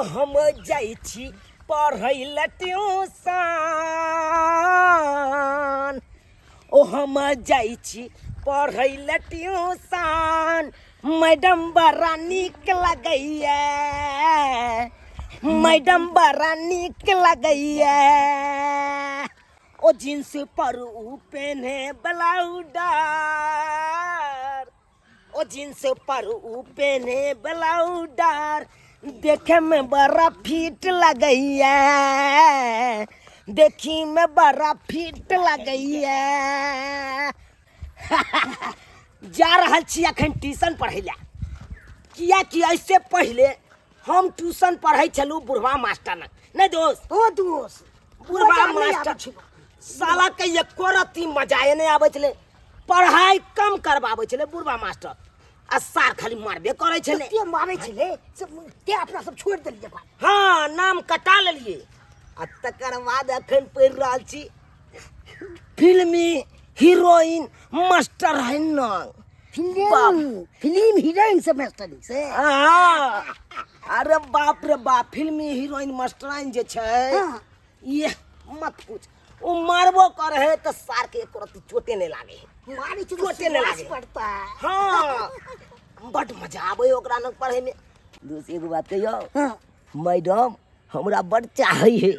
हम जाइ छी पढ़ै ला ट्यूशन। हम जाइ छी पढ़ै ला ट्यूशन। मैडम बड़ा नीक लगैया, मैडम बड़ा नीक लगैया। ओ जींस पर ऊ पेन्हे ब्लाउडर, ओ जींस पर ऊ पेन्हे ब्लाउडर। देखे में बड़ा फिट लगैया, देखी में बड़ा फिट लगैया। जा रहल छी अखन ट्यूशन पढ़ै ला, कियाकि ऐसे पहले हम ट्यूशन पढ़ै छलू बुढ़वा मास्टर लग। नहीं दोस्त? ओ दोस्त बुढ़वा मास्टर साला के एको रत्ती मजाए नहीं आबै छले, पढ़ाई कम करबाबै छले बुढ़वा मास्टर। आ सार खाली मारबे करे छले। ते मारै छले ते अपना सब छोड़ देलिए। हाँ, नाम कटा लेलिए। आ तकर बाद अखन पढ़ रहल छी फिल्मी हीरोइन मास्टर है ना। फिल्म हीरोइन से मास्टर से। हाँ, अरे बाप रे बाप, फिल्मी हीरोइन मास्टराइन जे छै ये मत पूछ। वो मारबो करे है तो सार के एको रत्ती चोटे नहीं लागे, मारे चोटे नहीं लागे पड़ता है। हाँ, बड़ मजा आवे ओकरा लग पढ़े में। दूसरी एगो बात कहियो, मैडम हमरा बड़ चाहे है।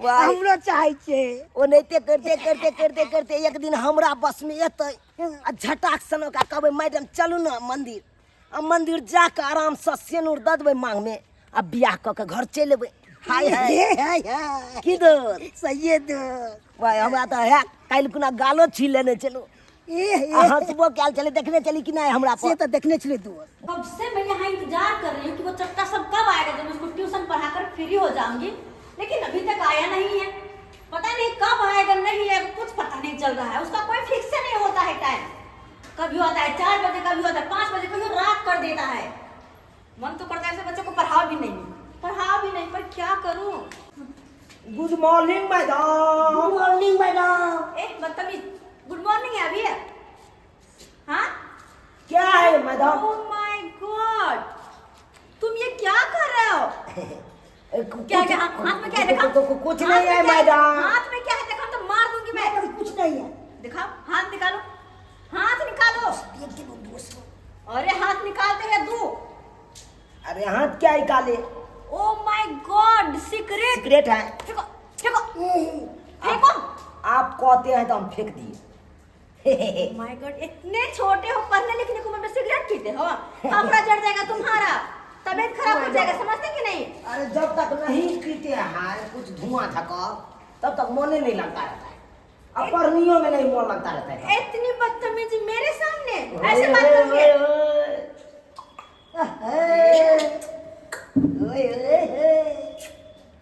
हमरो चाहे छे। ओनाहिते करते करते करते करते एक दिन हमरा बस में एतै आ झटाक सन ओकरा कहबै मैडम चलू ना मंदिर। आ मंदिर जाके आराम से सेनुर दऽ देबै मांग में आ बियाह कऽ के घर चलि एबै। हाय हाय की दोस्त? सही दोस्त। भाई हमरा तो है काल कुना गालो छीन लेने चलो। हंसबो कैल चले, देखने चली कि नहीं हमरा पर? से तो देखने चले दोस्त। कब से मैं यहाँ इंतजार कर रही हूँ कि वो चट्टा सब कब आएगा जब मैं उसको ट्यूशन पढ़ाकर फ्री हो जाऊंगी, लेकिन अभी तक आया नहीं है। पता नहीं कब आएगा, नहीं है कुछ पता नहीं चल रहा है। उसका कोई फिक्स नहीं होता है टाइम, कभी होता है 4 बजे, कभी होता है 5 बजे, कभी रात कर देता है। मन तो करता है ऐसे बच्चों को पढ़ा भी नहीं, पर क्या करूं। Good morning madam. Good morning madam. ए बदतमीज, गुड मॉर्निंग है अभी है? हाँ क्या है मैडम? ओह माय गॉड, तुम ये क्या कर रहे हो? क्या क्या हाथ में क्या है दिखाओ? कुछ नहीं है मैडम। हाथ में क्या है दिखाओ तो मार दूंगी मैं। कुछ नहीं है। दिखाओ, हाथ निकालो, हाथ निकालो। अरे हाथ निकालते हैं दो। अरे हाथ क्या निकाले? Oh my God, secret cigarette है। फेंको फेंको फेंको। आप कहते हैं तो हम फेंक दिए। माय गॉड, इतने छोटे हो, पढ़ने लिखने को में सिगरेट पीते हो? कपड़ा जड़ जाएगा तुम्हारा, तबीयत खराब हो जाएगा, समझते कि नहीं? अरे जब तक नहीं पीते हैं कुछ धुआं धक्का तब तक मन नहीं लगता रहता है। अब पढ़नियों में नहीं मन लगता रहता है। इतनी बदतमीजी मेरे सामने ऐसे बात करोगे?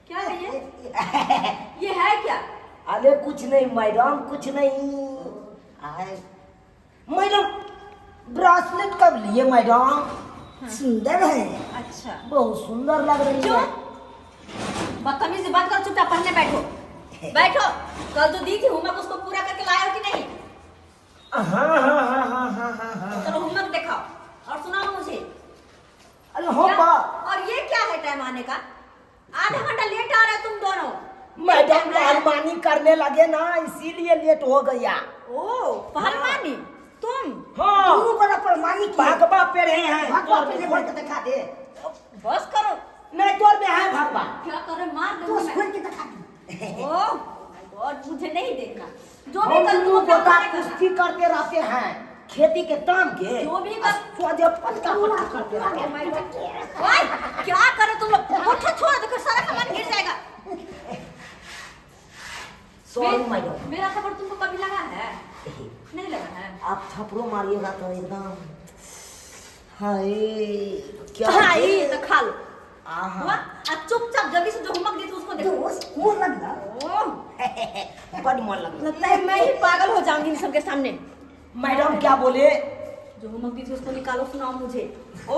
क्या है ये है क्या? अरे कुछ नहीं मैडम, कुछ नहीं। मैडम ब्रासलेट कब लिए मैडम? सुंदर है। अच्छा, बहुत सुंदर लग रही है। बदतमीजी बंद करो, चुपचाप पढ़ने बैठो। बैठो, कल जो दी थी होमवर्क उसको पूरा करके लाए हो कि नहीं? हाँ। चलो होमवर्क दिखाओ और सुनाओ मुझे। अरे हो बा। और ये क्या है टाइम आने का? आधा घंटा लेट आ रहे हो तुम दोनों। मैडम पहलवानी करने लगे ना इसीलिए लेट हो गया। ओ पहलवानी तुम? हाँ, तू बड़ा परमानी की भगवा पे रहे हैं। भगवा पे खोल के दिखा दे। बस करो। नहीं तोर में है भगवा। क्या करे, मार तू दूंगी खोल मैं। के दिखा दे। ओह माय गॉड, मुझे नहीं देखना। जो भी हम कर लोग गोता कुश्ती करते रहते हैं खेती के काम के। जो भी कर स्वजपन का पट्टा करते रहते हैं। ओए, क्या करे तुम लोग? उठो, छोड़ दो, फिर सारा सामान गिर जाएगा। Sorry madam. मेरा थप्पड़ तुमको कभी लगा है? नहीं लगा है? आप थप्पड़ो मारिएगा तो एकदम हाय क्या हाय तो खा लो। आहा। हुआ? अब चुपचाप जल्दी से जो होमवर्क दी थी उसको देखो। दोस्त मुंह लगा। ओह, बड़ मन लग लगता है मैं ही पागल हो जाऊंगी इन सबके सामने। मैडम क्या बोले? जो होमवर्क दी थी उसको निकालो, सुनाओ मुझे। ओ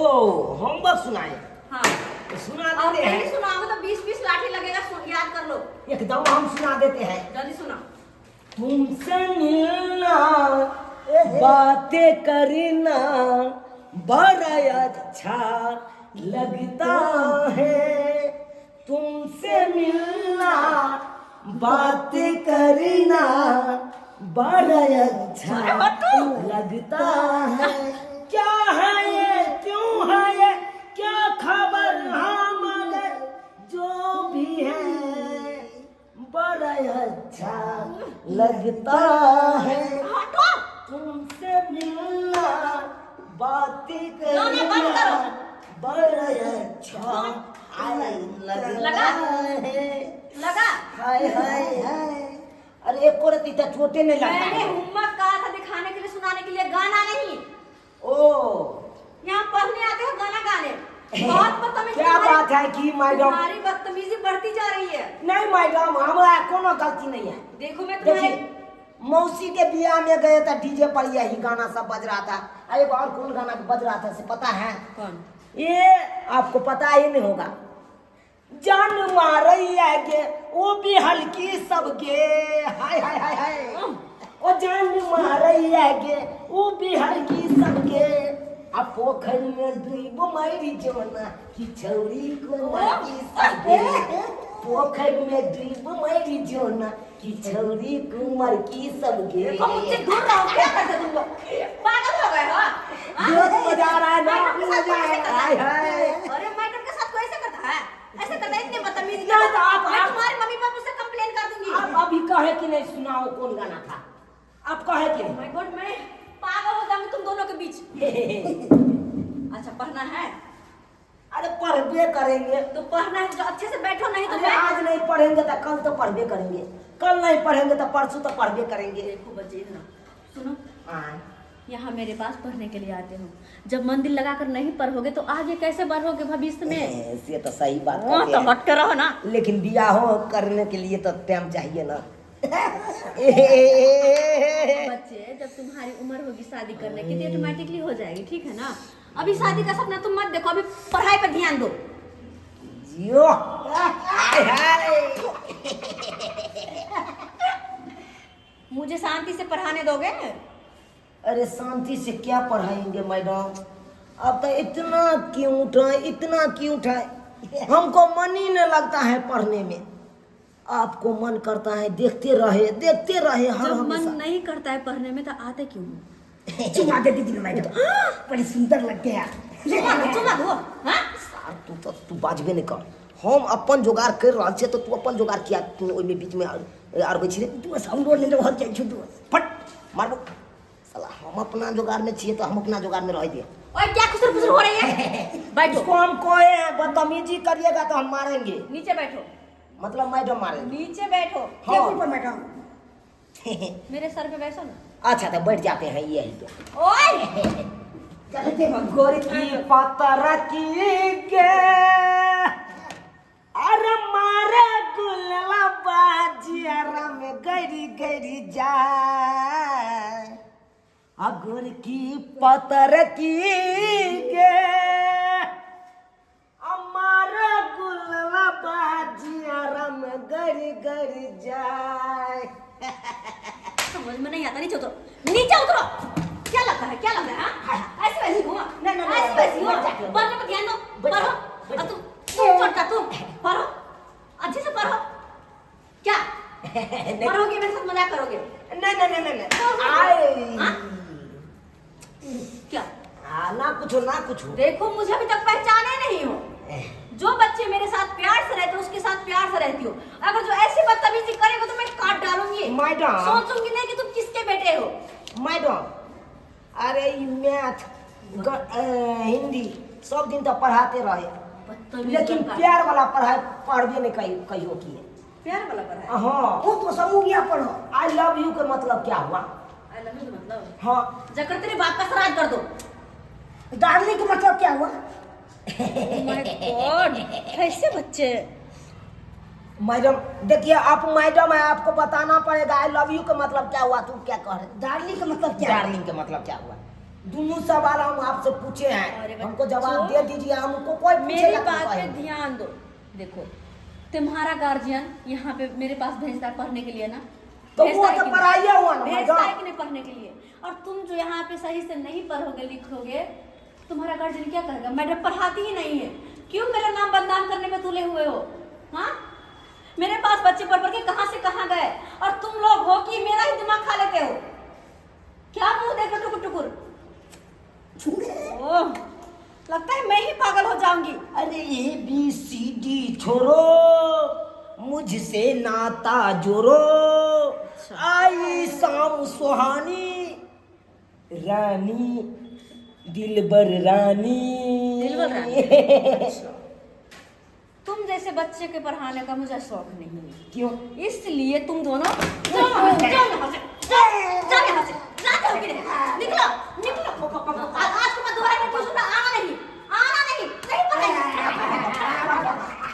होमवर्क सुनाए? हाँ, तो सुना और देते नहीं हैं। सुनाओगे तो 20-20 लाठी लगेगा, याद कर लो। एकदम हम सुना देते हैं। जल्दी सुनाओ। तुमसे मिलना बातें करना बड़ा अच्छा लगता तुमसे मिलना बातें करना बड़ा अच्छा लगता है। क्या है ये, क्यों है ये, क्या खबर, हाँ मगर जो भी है बड़ा अच्छा लगता है। तुमसे मिलना बातें करना बड़ा अच्छा लगता है। लगा हाय हाय हाय। अरे एक और तीता चोटे नहीं लगता मैंने है। होमवर्क कहा था दिखाने के लिए, सुनाने के लिए, गाना नहीं। ओ यहाँ पढ़ने आते हो गाना गाने। बहुत बदतमीजी, क्या बात है कि मैडम, तुम्हारी बदतमीजी बढ़ती जा रही है। नहीं मैडम हमारा कोनो गलती नहीं है। देखो मैं तुम्हारे देखिए मौसी के बियाह में गए थे, डीजे पर यही गाना सब बज रहा था। अरे और कौन गाना बज रहा था से पता है? कौन? ये आपको पता ही नहीं होगा। जान मारई आगे वो भी हल्की सबके, हाय हाय हाय हाय। ओ जान मारई आगे वो भी हल्की सबके। अब पोखर में डूब मारी जोना कि छौरी को मारी सबके। पोखर में डूब मारी जोना कि छौरी को मर की सबके। देखो मुझसे दूर रहो, क्या करते तुम लोग? पागल हो गए हो? जोक बजा रहा है ना, मजा है। हाय हाय। अरे मैडम के साथ कोई ऐसे करता है? ऐसे करता है? इतने बदतमीजी नहीं तो आप तुम्हारे मम्मी पापा से कंप्लेन कर दूंगी। आप अभी कहे कि नहीं सुनाओ कौन गाना था? आप कहे कि नहीं? माय गॉड, मैं पागल हो जाऊंगी तुम दोनों के बीच। अच्छा पढ़ना है? अरे पढ़बे करेंगे तो पढ़ना है जो अच्छे से बैठो, नहीं तो अरे मैं आज नहीं पढ़ेंगे तो कल तो पढ़बे करेंगे, कल नहीं पढ़ेंगे तो परसों तो पढ़बे करेंगे। देखो बच्चे इधर सुनो, हाँ। यहाँ मेरे पास पढ़ने के लिए आते हो, जब मन दिल लगाकर नहीं पढ़ोगे तो आगे कैसे बढ़ोगे भविष्य में? ऐसे तो सही बात तो कहते हैं। हट के रहो ना। लेकिन बियाह करने के लिए तो टाइम चाहिए ना। बच्चे जब तुम्हारी उम्र होगी शादी करने की तो ऑटोमेटिकली हो जाएगी, ठीक है ना? अभी शादी का सपना तुम मत देखो, अभी पढ़ाई पर ध्यान दो। जियो। हाय हाय। मुझे शांति से पढ़ाने दोगे? अरे शांति से क्या पढ़ाएंगे मैडम? अब तो इतना क्यूट है, इतना क्यूट है, हमको मन ही नहीं लगता है पढ़ने में। आपको मन करता है देखते रहे हर जब मन हमेशा। नहीं करता है पढ़ने में तो आते क्यों हो? चुमा दे दीदी ना मैडम, बड़ी सुंदर लगते हैं। चुमा दो, हाँ? तू बाजबे नहीं कर। हम अपन जोगाड़ कर रहा छे तो तू अपन जोगाड़ किया, तू ओइमे बीच में आरबै छी रे। तू हम रोड ले बहुत जाई छु तू। फट मारबो साला। हम अपना जोगाड़ में छिए तो हम अपना जोगाड़ में रह दिए। ओए क्या खुसर फुसर हो रही है? बैठो, उसको हम कोए हैं बदतमीजी करिएगा तो हम मारेंगे। नीचे बैठो। मतलब मैडम मारेंगे। नीचे बैठो। टेबल पर मैडम। मेरे सर पे बैठो ना। अच्छा तो बैठ जाते हैं यही पे। ओए चलते हैं। गोरकी पतर की के अरे मारे गुलवा बाजियारा में गरी गरी जाए। अगुर की पतर की के हमारा गुलवा बाजियारा में गरी गरी जाए। समझ में नहीं आता, नीचे उतरो, नीचे उतरो। क्या लगता है, क्या लगता है? हाँ? ऐसे वैसे हुआ? नहीं, ऐसे वैसे हुआ? बैठ जाके। पढ़ने पर ध्यान दो, बैठ पढ़ो। जाके। और तुम छोटा तुम पढ़ो, अच्छे से पढ़ो। क्या पढ़ोगे मेरे साथ मजाक करोगे? नहीं आए। हाँ? क्या? ना कुछ हो ना कुछ हो। देखो मुझे अभी तक पहचाने नहीं हो। जो बच्चे मेरे साथ प्यार से रहते हो उसके साथ प्यार से रहती हो। अगर जो ऐसी बदतमीजी करेगा तो मैं काट डालूंगी। मैडम। सोचूंगी नहीं कि तुम किसके बेटे हो। मैडम अरे मैथ हिंदी सब दिन तो पढ़ाते रहे, लेकिन प्यार वाला पढ़ाई पढ़बे नहीं कहियो किए। प्यार वाला पढ़ा है। हाँ वो तो समूह पढ़ो। आई लव यू के मतलब क्या हुआ? आई लव यू मतलब हाँ जाकर तेरे बाप का श्राद्ध कर दो। डार्लिंग का मतलब क्या हुआ? माय गॉड, कैसे बच्चे। मैडम देखिए आप मैडम है, आपको बताना पड़ेगा आई लव यू का मतलब क्या हुआ। तुम क्या कह रहे? डार्लिंग का मतलब क्या है? डार्लिंग का मतलब क्या हुआ? दोनों सवाल हम आपसे पूछे अरे हैं, बच्चों। हमको जवाब दे दीजिए। हमको कोई मेरी पूछेगा तो बात पे कहेंगे। ध्यान दो। देखो तुम्हारा गार्जियन यहाँ पे मेरे पास भेजता है पढ़ने के लिए ना, तो भेजता वो है तो कि नहीं? पढ़ाइए हुआ ना भेजता है मैडम। कि नहीं पढ़ने के लिए? और तुम जो यहाँ पे सही से नहीं पढ़ोगे लिखोगे, तुम्हारा गार्जियन क्या कहेगा? मैडम पढ़ाती ही नहीं है, क्यों मेरा नाम बदनाम करने में तुले हुए हो? हाँ, मेरे पास बच्चे पढ़ पढ़ के कहाँ से कहाँ गए, और तुम लोग हो कि मेरा ही दिमाग खा लेते हो। क्या मुंह देख रहे टुकुर टुकुर? ओह, लगता है मैं ही पागल हो जाऊंगी। अरे ABCD छोड़ो, मुझसे नाता जोड़ो, आई शाम सुहानी, रानी दिलबर रानी। दिलबर रानी। तुम जैसे बच्चे के पढ़ाने का मुझे शौक नहीं है। क्यों? इसलिए तुम दोनों जाओ यहाँ से, जाओ यहाँ से, जाते हो कि नहीं? निकलो, निकलो। आज के बाद दोबारा मैं ट्यूशन में आना नहीं पढ़ाएगा।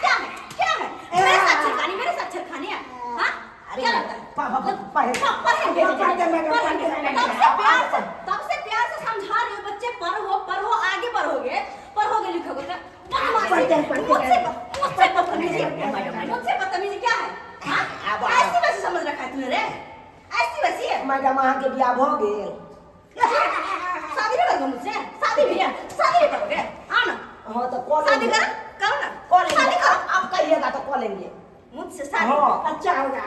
क्या है? मेरे साथ छेड़खानी है। हाँ? क्या लगता है? पढ़ेंगे। तब से प्यार से समझा रही हो, बच्चे पढ़ो, आगे पढ़ोगे लिखोगे तो मुझसे बदतमीजी क्या है? हाँ? ऐसी वैसी समझ रखा है तुमने रे? ऐसी वैसी है? मैडम अहाँ के बियाह हो गेल? शादी नहीं करोगे मुझसे? शादी भी करोगे? आना। हाँ तो कॉल शादी करो ना। शादी करो। आप कहिएगा तो कॉल लेंगे। मुझसे शादी? हाँ। अच्छा होगा।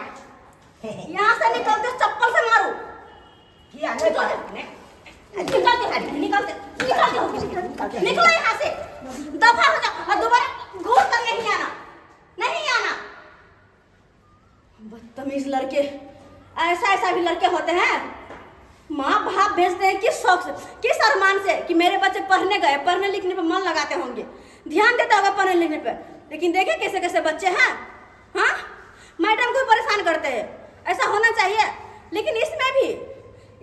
यहाँ से निकलते हो चप्पल से मारू। किया नहीं निकलो यहाँ से, दफा हो जाओ, और दोबारा घूर कर नहीं आना। बदतमीज लड़के, ऐसा भी लड़के होते हैं। माँ बाप भेजते हैं किस शौक से, किस अरमान से कि मेरे बच्चे पढ़ने लिखने पे मन लगाते होंगे, ध्यान देता होगा पढ़ने लिखने पे। लेकिन देखे कैसे कैसे बच्चे हैं। हाँ, मैडम को परेशान करते हैं। ऐसा होना चाहिए, लेकिन इसमें भी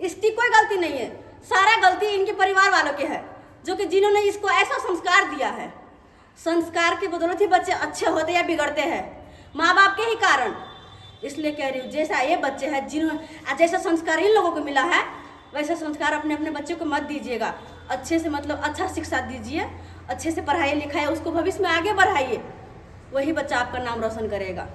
इसकी कोई गलती नहीं है। सारा गलती इनके परिवार वालों के है, जो कि जिन्होंने इसको ऐसा संस्कार दिया है। संस्कार की बदौलत ही बच्चे अच्छे होते या बिगड़ते हैं, माँ बाप के ही कारण। इसलिए कह रही हूँ, जैसा ये बच्चे हैं, जिन्होंने जैसा संस्कार इन लोगों को मिला है, वैसा संस्कार अपने बच्चों को मत दीजिएगा। अच्छे से मतलब अच्छा शिक्षा दीजिए, अच्छे से पढ़ाइए लिखाइए, उसको भविष्य में आगे बढ़ाइए। वही बच्चा आपका नाम रोशन करेगा।